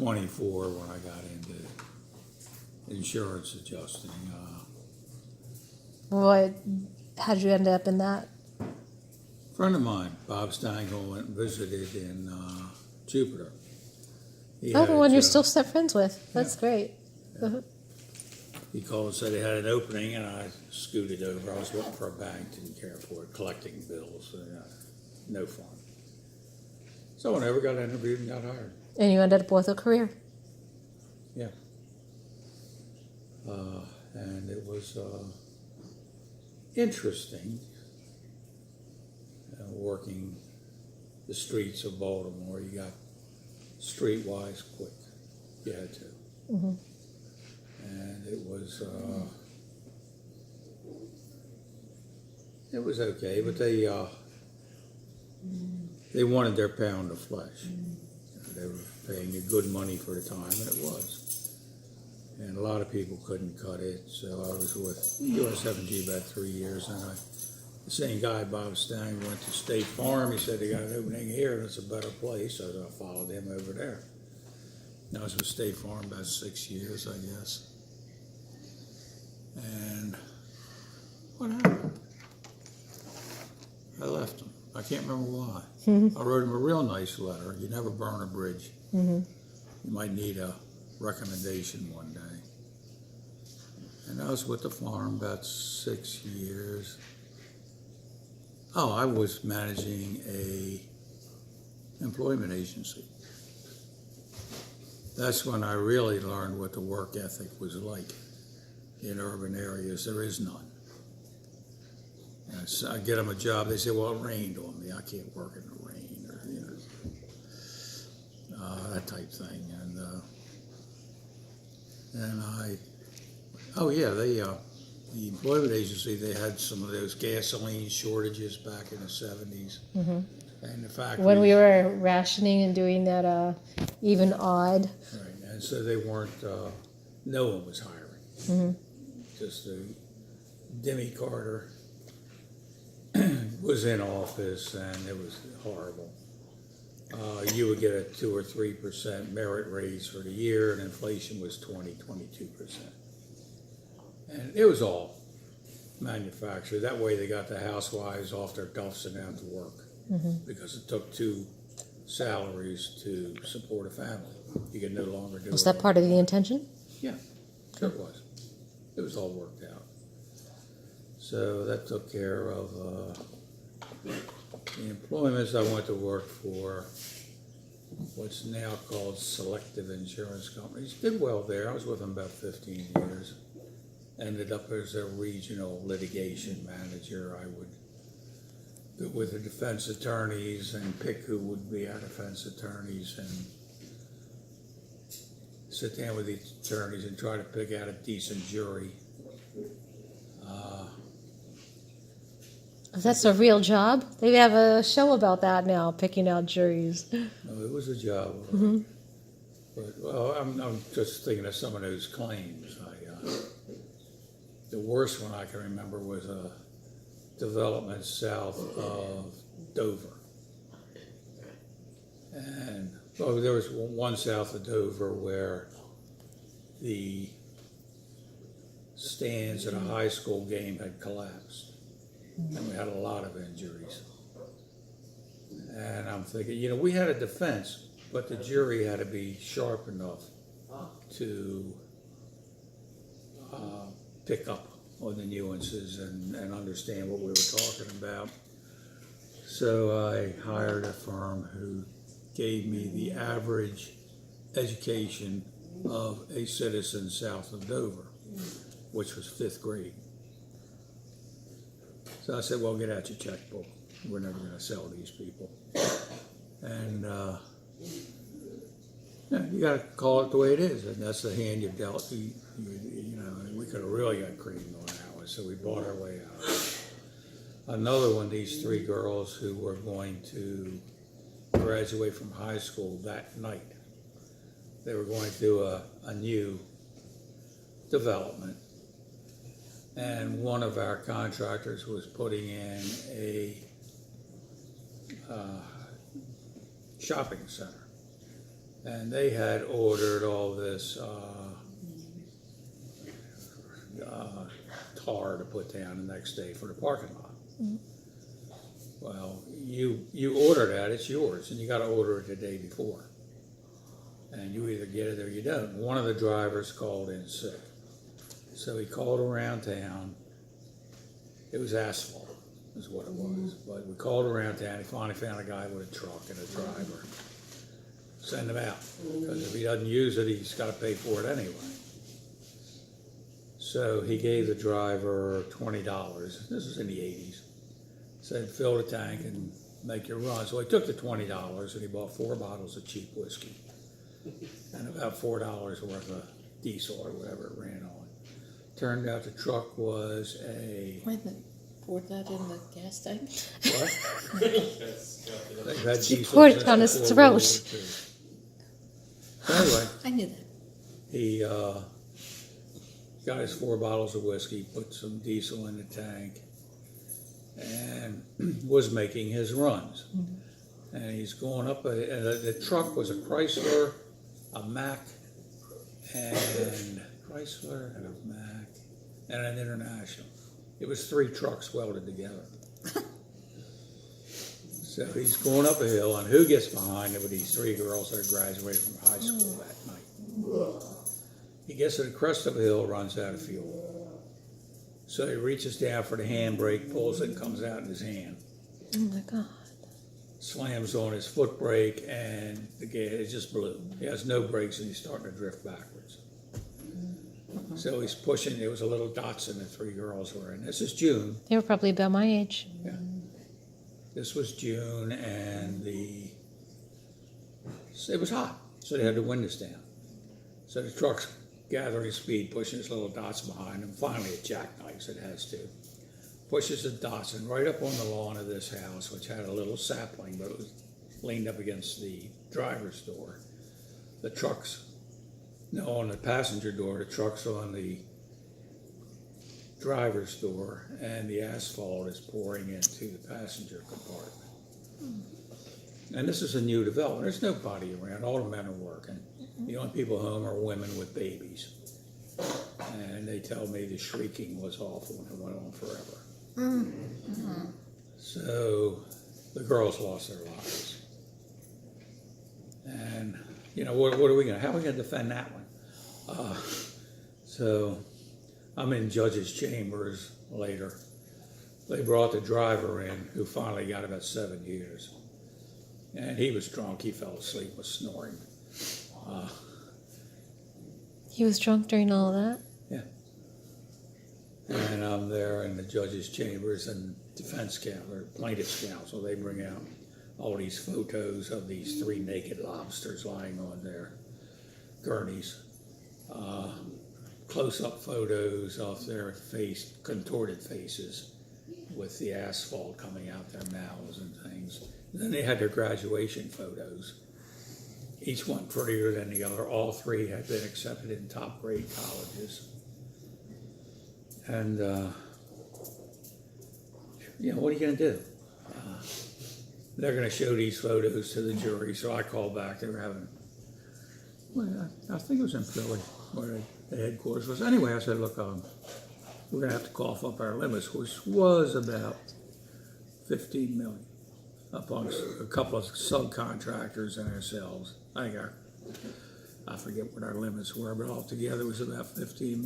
24 when I got into insurance adjusting. How did you end up in that? A friend of mine, Bob Steingle, went and visited in Jupiter. He Oh, had the a one you're job. still friends with. That's great. Yeah. He called and said he had an opening, and I scooted over. I was working for a bank, didn't care for it, collecting bills. No fun. So I never got interviewed and got hired. And you ended up with a career. Yeah. And it was interesting working the streets of Baltimore. You got streetwise quick. You had to. Mm-hmm. And it was okay, but they wanted their pound of flesh. They were paying you good money for the time, and it was. And a lot of people couldn't cut it, so I was with US7G about 3 years, and the same guy, Bob Stang, went to State Farm. He said they got an opening here, and it's a better place, so I followed him over there. I was with State Farm about 6 years, I guess. And what happened? I left him. I can't remember why. Mm-hmm. I wrote him a real nice letter. You never burn a bridge. Mm-hmm. You might need a recommendation one day. And I was with the farm about 6 years. Oh, I was managing a employment agency. That's when I really learned what the work ethic was like in urban areas. There is none. And so I get them a job, they say, well, it rained on me. I can't work in the rain, or, that type thing. The employment agency, they had some of those gasoline shortages back in the 70s. Mm-hmm. And the factory. When we were rationing and doing that even odd. Right, and so they weren't, no one was hiring. Mm-hmm. Just Demi Carter was in office, and it was horrible. You would get a 2 or 3% merit raise for the year, and inflation was 22%. And it was all manufactured. That way they got the housewives off their duffs and out to work. Mm-hmm. Because it took 2 salaries to support a family. You could no longer do it. Was that part of the intention? Yeah, sure it was. It was all worked out. So that took care of the employments. I went to work for what's now called Selective Insurance Companies. Did well there. I was with them about 15 years. Ended up as a regional litigation manager. I would go with the defense attorneys and pick who would be our defense attorneys and sit down with the attorneys and try to pick out a decent jury. That's a real job. They have a show about that now, picking out juries. No, it was a job. Mm-hmm. But well, I'm just thinking of some of those claims. The worst one I can remember was a development south of Dover. And there was one south of Dover where the stands at a high school game had collapsed. And we had a lot of injuries. And I'm thinking, we had a defense, but the jury had to be sharp enough to pick up on the nuances and understand what we were talking about. So I hired a firm who gave me the average education of a citizen south of Dover, which was 5th grade. So I said, well, get out your checkbook. We're never going to sell these people. And you got to call it the way it is, and that's the hand you're dealt. We could have really got creamed on that one, so we bought our way out. Another one, these 3 girls who were going to graduate from high school that night. They were going to do a new development, and one of our contractors was putting in a shopping center. and they had ordered all this tar to put down the next day for the parking lot. Well, you order that, it's yours, and you got to order it the day before. And you either get it or you don't. One of the drivers called in sick. So he called around town. It was asphalt, is what it was. But we called around town. He finally found a guy with a truck and a driver. Send him out. Because if he doesn't use it, he's got to pay for it anyway. So he gave the driver $20. This was in the 80s. Said, fill the tank and make your run. So he took the $20 and he bought 4 bottles of cheap whiskey and about $4 worth of diesel or whatever it ran on. Turned out the truck was a... Wait a minute, poured that in the gas tank? What? They had He diesel poured it just on his before throat. World War II. So anyway, I knew that. he got his 4 bottles of whiskey, put some diesel in the tank, and was making his runs. And he's going up, and the truck was a Chrysler, a Mack, and Chrysler and a Mack, and an International. It was 3 trucks welded together. So he's going up a hill, and who gets behind him with these 3 girls that graduated from high school that night? He gets to the crest of a hill, runs out of fuel. So he reaches down for the handbrake, pulls it, and comes out in his hand. Oh my God. Slams on his foot brake, and the gas it just blew. He has no brakes, and he's starting to drift backwards. So he's pushing. There was a little Datsun the 3 girls were in. This is June. They were probably about my age. Yeah. This was June, and it was hot, so they had the windows down. So the truck's gathering speed, pushing this little Datsun behind him. Finally, it jackknifes. It has to. Pushes the Datsun right up on the lawn of this house, which had a little sapling, but it was leaned up against the driver's door. The truck's on the passenger door. The truck's on the driver's door, and the asphalt is pouring into the passenger compartment. And this is a new development. There's nobody around. All the men are working. The only people home are women with babies. And they tell me the shrieking was awful and it went on forever. So the girls lost their lives. And, what are we how are we going to defend that one? So I'm in judge's chambers later. They brought the driver in, who finally got about 7 years. And he was drunk. He fell asleep, was snoring. He was drunk during all of that? Yeah. And I'm there in the judge's chambers, and defense counsel, plaintiff's counsel, they bring out all these photos of these 3 naked lobsters lying on their gurneys. Close-up photos of their contorted faces with the asphalt coming out their mouths and things. And then they had their graduation photos. Each one prettier than the other. All 3 had been accepted in top-grade colleges. And, what are you going to do? They're going to show these photos to the jury, so I called back. They were having, I think it was in Philly, where the headquarters was. Anyway, I said, look, we're going to have to cough up our limits, which was about $15 million, amongst a couple of subcontractors and ourselves. I forget what our limits were, but altogether it was about $15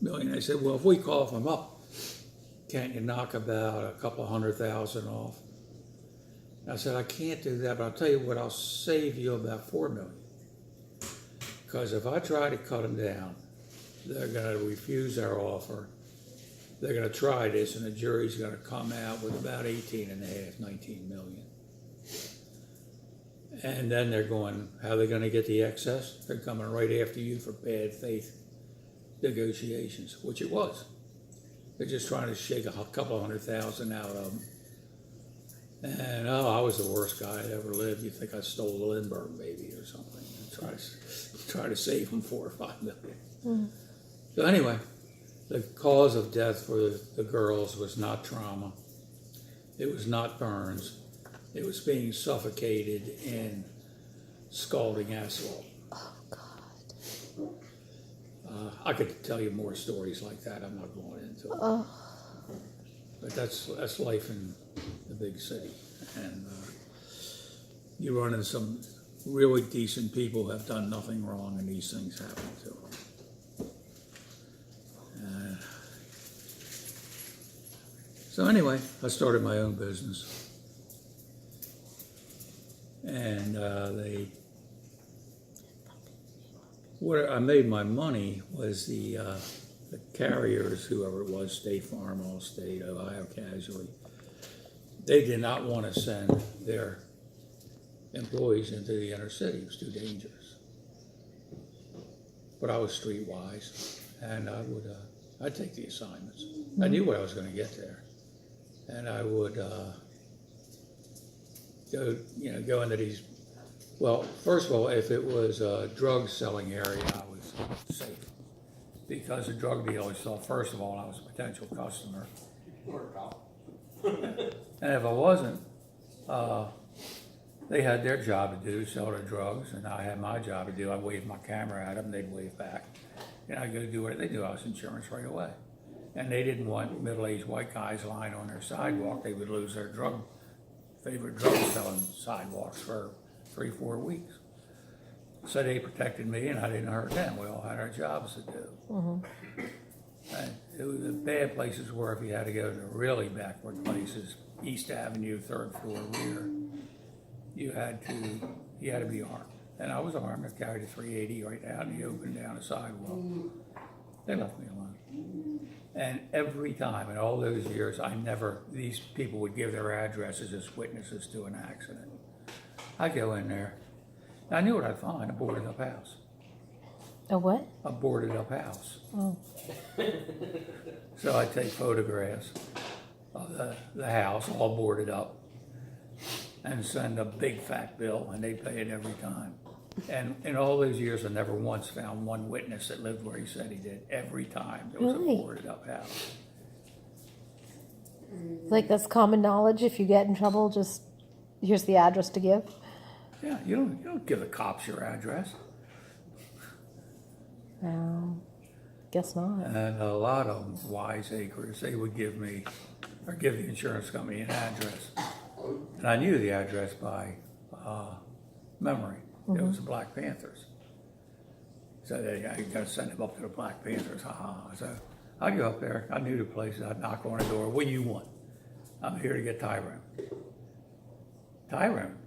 million. I said, well, if we cough them up, can't you knock about a couple $100,000 off? I said, I can't do that, but I'll tell you what, I'll save you about $4 million. Because if I try to cut them down, they're going to refuse our offer. They're going to try this, and the jury's going to come out with about 19 million. And then they're going, how are they going to get the excess? They're coming right after you for bad faith negotiations, which it was. They're just trying to shake a couple $100,000 out of them. And, I was the worst guy that ever lived. You think I stole the Lindbergh baby or something. Try to save them $4 or $5 million. So anyway, the cause of death for the girls was not trauma. It was not burns. It was being suffocated in scalding asphalt. Oh God. I could tell you more stories like that. I'm not going into it. Oh. But that's life in the big city, and you run into some really decent people who have done nothing wrong, and these things happen to them. So anyway, I started my own business, and where I made my money was the carriers, whoever it was, State Farm, Allstate, Ohio Casualty. They did not want to send their employees into the inner city. It was too dangerous. But I was streetwise, and I'd take the assignments. I knew what I was going to get there, and I would go into these. Well, first of all, if it was a drug selling area, I was safe, because the drug dealers thought, first of all, I was a potential customer. And if I wasn't, they had their job to do, sell their drugs, and I had my job to do. I'd wave my camera at them, they'd wave back. And I'd go do what they do. I was insurance right away. And they didn't want middle-aged white guys lying on their sidewalk. They would lose their favorite drug selling sidewalks for 3-4 weeks. So they protected me, and I didn't hurt them. We all had our jobs to do. Mm-hmm. And the bad places were if you had to go to really backward places, East Avenue, 3rd floor rear, you had to be armed. And I was armed. I carried a .380 right out in the open down the sidewalk. They left me alone. And every time in all those years, these people would give their addresses as witnesses to an accident. I'd go in there. I knew what I'd find, a boarded up house. A what? A boarded up house. Oh. So I'd take photographs of the house all boarded up and send a big fat bill, and they'd pay it every time. And in all those years, I never once found one witness that lived where he said he did. Every time there was Really? a boarded up house. Like that's common knowledge. If you get in trouble, just here's the address to give. Yeah, you don't give the cops your address. Guess not. And a lot of them, wiseacres, they would give me, or give the insurance company an address. And I knew the address by memory. It was the Black Panthers. So I got to send them up to the Black Panthers. So I'd go up there. I knew the place. I'd knock on the door. What do you want? I'm here to get Tyrone. Tyrone?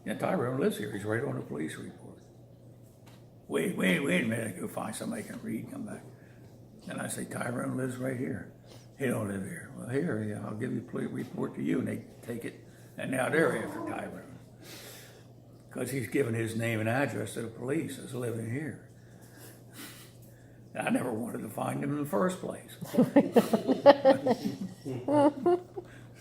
Yeah, Tyrone lives here. He's right on the police report. Wait a minute. I go find somebody who can read, come back. And I say, Tyrone lives right here. He don't live here. Well, here, yeah, I'll give you a police report to you. And they take it, and now they're after Tyrone. Because he's given his name and address to the police as living here. And I never wanted to find him in the first place.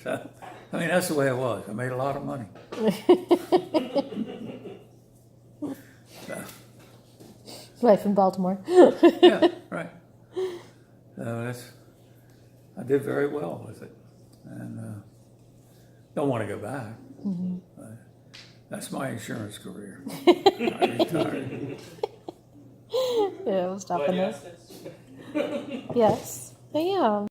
So, I mean, that's the way it was. I made a lot of money. So, Life in Baltimore. yeah, right. So I did very well with it. And don't want to go back. Mm-hmm. That's my insurance career. I retired. Yeah, we'll stop in But this. Yes, I am.